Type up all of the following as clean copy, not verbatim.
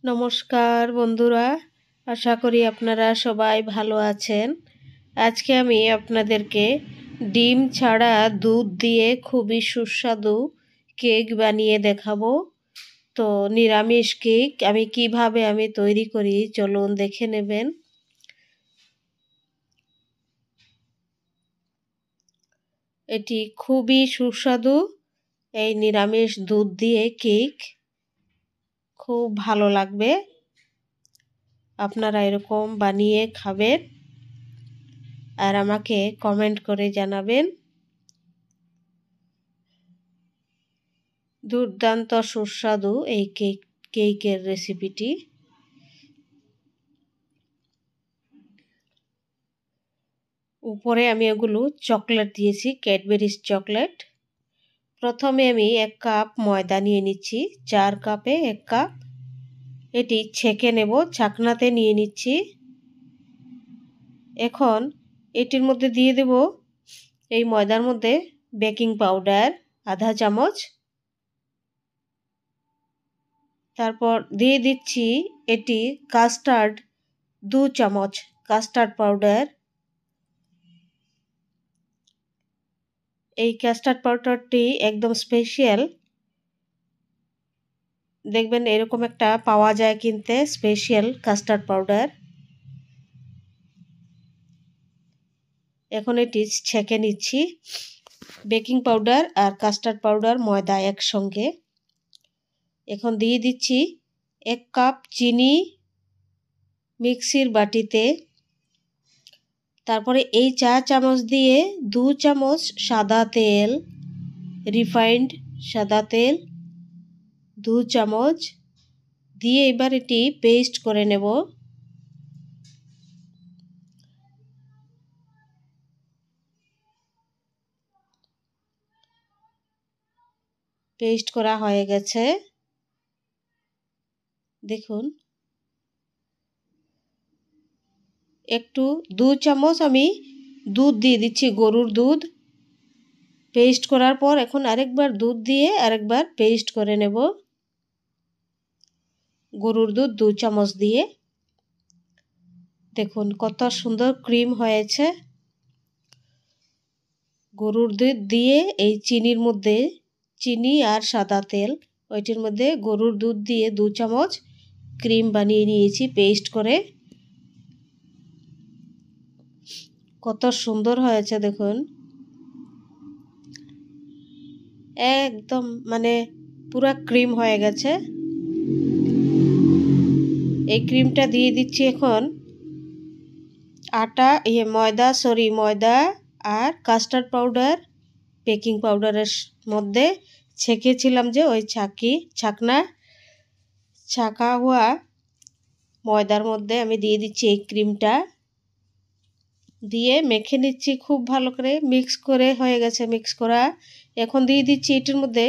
নমস্কার বন্ধুরা, আশা করি আপনারা সবাই ভালো আছেন। আজকে আমি আপনাদেরকে ডিম ছাড়া দুধ দিয়ে খুবই সুস্বাদু কেক বানিয়ে দেখাবো। তো নিরামিষ কেক কিভাবে আমি তৈরি করি চলুন দেখে নেবেন। এটি খুবই সুস্বাদু, এই নিরামিষ দুধ দিয়ে কেক খুব ভালো লাগবে। আপনারা এরকম বানিয়ে খাবেন আর আমাকে কমেন্ট করে জানাবেন। দুর্দান্ত সুস্বাদু এই কেকের রেসিপিটি। উপরে আমি এগুলো চকলেট দিয়েছি, ক্যাডবেরিজ চকলেট। প্রথমে আমি 1 কাপ ময়দা নিয়ে নিচ্ছি, 4 কাপে 1 কাপ। এটি ছেঁকে নেব, ছাকনাতে নিয়ে নিচ্ছি। এখন এটির মধ্যে দিয়ে দেব, এই ময়দার মধ্যে বেকিং পাউডার আধা চামচ। তারপর দিয়ে দিচ্ছি এটি কাস্টার্ড 2 চামচ কাস্টার্ড পাউডার। এই কাস্টার্ড পাউডারটি একদম স্পেশাল, দেখবেন এরকম একটা পাওয়া যায় কিনতে, স্পেশাল কাস্টার্ড পাউডার। এখন এটি ছেঁকে নিচ্ছি, বেকিং পাউডার আর কাস্টার্ড পাউডার ময়দা একসঙ্গে। এখন দিয়ে দিচ্ছি 1 কাপ চিনি মিক্সির বাটিতে। তারপরে এই 4 চামচ দিয়ে 2 চামচ সাদা তেল, রিফাইন্ড সাদা তেল 2 চামচ দিয়ে এবার এটি পেস্ট করে নেব। পেস্ট করা হয়ে গেছে, দেখুন। একটু 2 চামচ আমি দুধ দিয়ে দিচ্ছি, গরুর দুধ। পেস্ট করার পর এখন আরেকবার দুধ দিয়ে আরেকবার পেস্ট করে নেব, গরুর দুধ 2 চামচ দিয়ে। দেখুন কত সুন্দর ক্রিম হয়েছে। গরুর দুধ দিয়ে এই চিনির মধ্যে, চিনি আর সাদা তেল, ওইটির মধ্যে গরুর দুধ দিয়ে 2 চামচ ক্রিম বানিয়ে নিয়েছি পেস্ট করে। কত সুন্দর হয়েছে দেখুন, একদম পুরা ক্রিম হয়ে গেছে। এই ক্রিমটা দিয়ে দিচ্ছি এখন ময়দা আর কাস্টার্ড পাউডার, বেকিং পাউডারের মধ্যে ছেঁকেছিলাম যে ওই ছাকা হওয়া ময়দার মধ্যে আমি দিয়ে দিচ্ছি এই ক্রিমটা, দিয়ে মেখে নিচ্ছি খুব ভালো করে। মিক্স করে হয়ে গেছে, মিক্স করা। এখন দিয়ে দিচ্ছি এটির মধ্যে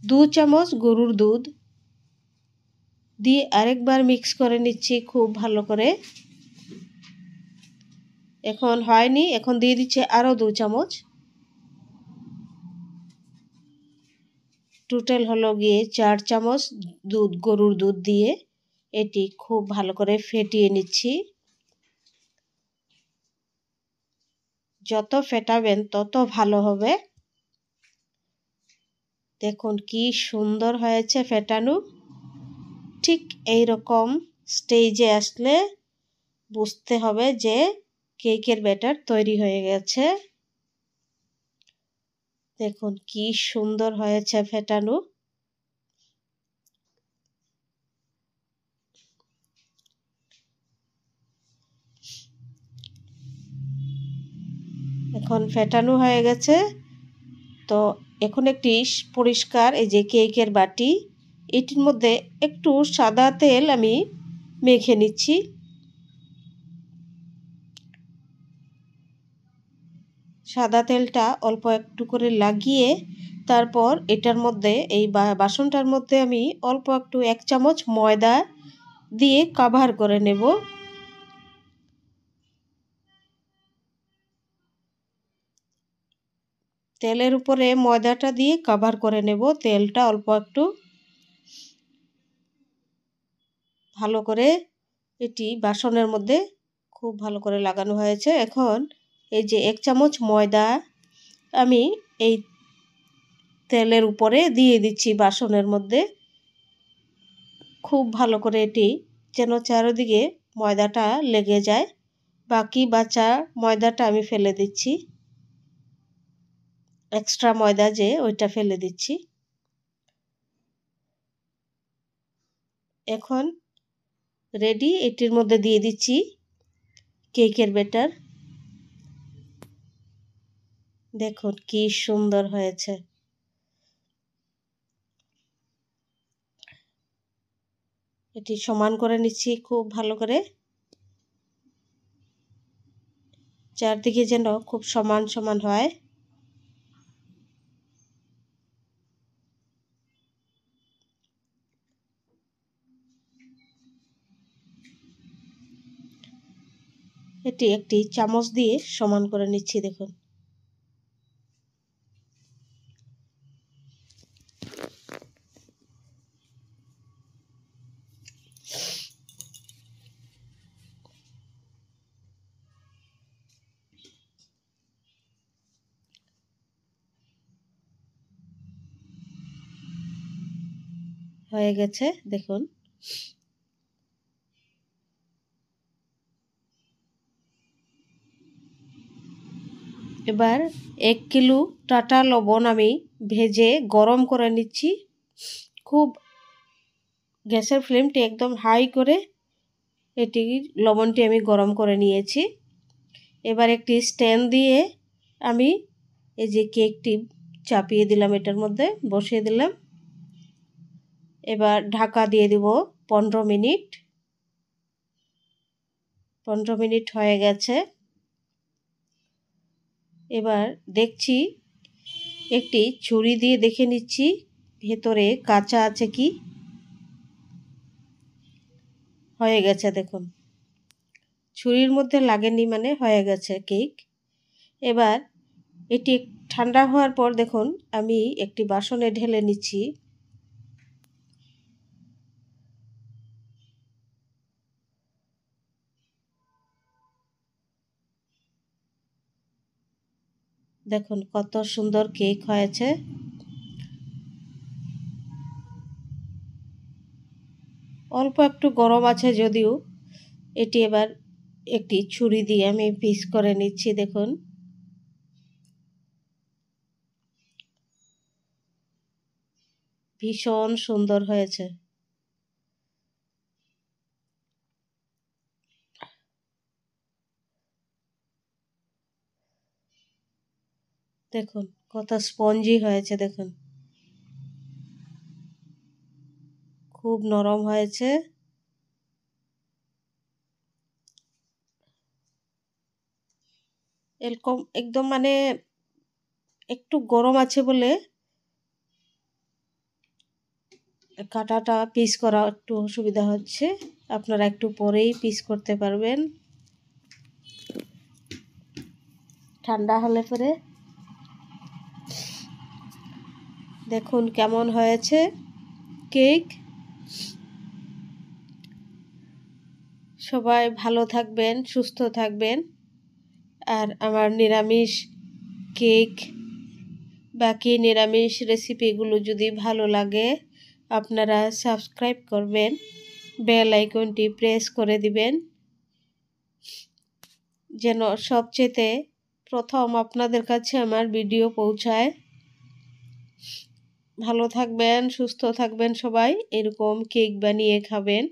2 চামচ গরুর দুধ দিয়ে আরেকবার মিক্স করে নিচ্ছি খুব ভালো করে। এখন হয়নি, এখন দিয়ে দিচ্ছি আরও 2 চামচ। টোটাল হলো গিয়ে 4 চামচ দুধ, গরুর দুধ দিয়ে এটি খুব ভালো করে ফেটিয়ে নিচ্ছি। যত ফেটাবেন তত ভালো হবে। দেখুন কি সুন্দর হয়েছে ফেটানো। ঠিক এই রকম স্টেজে আসলে বুঝতে হবে যে কেকের ব্যাটার তৈরি হয়ে গেছে। দেখুন কি সুন্দর হয়েছে ফেটানো। এখন ফেটানো হয়ে গেছে, তো এখন একটি পরিষ্কার এই যে কেকের বাটি, এটির মধ্যে একটু সাদা তেল আমি মেখে নিচ্ছি। সাদা তেলটা অল্প একটু করে লাগিয়ে তারপর এটার মধ্যে, এই বাসনটার মধ্যে আমি অল্প একটু 1 চামচ ময়দা দিয়ে কভার করে নেব। তেলের উপরে ময়দাটা দিয়ে কভার করে নেব, তেলটা অল্প একটু। ভালো করে এটি বাসনের মধ্যে খুব ভালো করে লাগানো হয়েছে। এখন এই যে 1 চামচ ময়দা আমি এই তেলের উপরে দিয়ে দিচ্ছি বাসনের মধ্যে। খুব ভালো করে এটি যেন চারিদিকে ময়দাটা লেগে যায়। বাকি বাঁচা ময়দাটা আমি ফেলে দিচ্ছি, এক্সট্রা ময়দা যে ওইটা ফেলে দিচ্ছি। এখন রেডি, এটির মধ্যে দিয়ে দিচ্ছি কেকের ব্যাটার। দেখুন কি সুন্দর হয়েছে। এটি সমান করে নিচ্ছি খুব ভালো করে, চারদিকে যেন খুব সমান সমান হয়। এটি একটি চামচ দিয়ে সমান করে নিচ্ছি। দেখুন হয়ে গেছে। দেখুন এবার 1 কিলো টাটা লবণ আমি ভেজে গরম করে নিচ্ছি। খুব গ্যাসের ফ্লেমটি একদম হাই করে এটি লবণটি আমি গরম করে নিয়েছি। এবার একটি স্ট্যান্ড দিয়ে আমি এই যে কেকটি চাপিয়ে দিলাম, এটার মধ্যে বসিয়ে দিলাম। এবার ঢাকা দিয়ে দিব 15 মিনিট। 15 মিনিট হয়ে গেছে। এবার দেখছি, একটি ছুরি দিয়ে দেখে নিচ্ছি ভেতরে কাঁচা আছে কি। হয়ে গেছে দেখুন, ছুরির মধ্যে লাগেনি মানে হয়ে গেছে কেক। এবার এটি ঠান্ডা হওয়ার পর দেখুন আমি একটি বাসনে ঢেলে নিচ্ছি। দেখুন কত সুন্দর কেক হয়েছে। অল্প একটু গরম আছে যদিও। এটি এবার একটি ছুরি দিয়ে আমি পিস করে নিচ্ছি। দেখুন ভীষণ সুন্দর হয়েছে। দেখুন কত স্পঞ্জি হয়েছে। দেখুন খুব নরম হয়েছে। এরকম একদম মানে একটু গরম আছে বলে কাটাটা পিস করা একটু অসুবিধা হচ্ছে। আপনারা একটু পরেই পিস করতে পারবেন, ঠান্ডা হলে পরে। দেখুন কেমন হয়েছে কেক। সবাই ভালো থাকবেন, সুস্থ থাকবেন। আর আমার নিরামিষ কেক বাকি নিরামিষ রেসিপিগুলো যদি ভালো লাগে আপনারা সাবস্ক্রাইব করবেন, বেল আইকনটি প্রেস করে দিবেন যেন সবচেয়ে প্রথম আপনাদের কাছে আমার ভিডিও পৌঁছায়। ভালো থাকবেন, সুস্থ থাকবেন, সবাই এরকম কেক বানিয়ে খাবেন।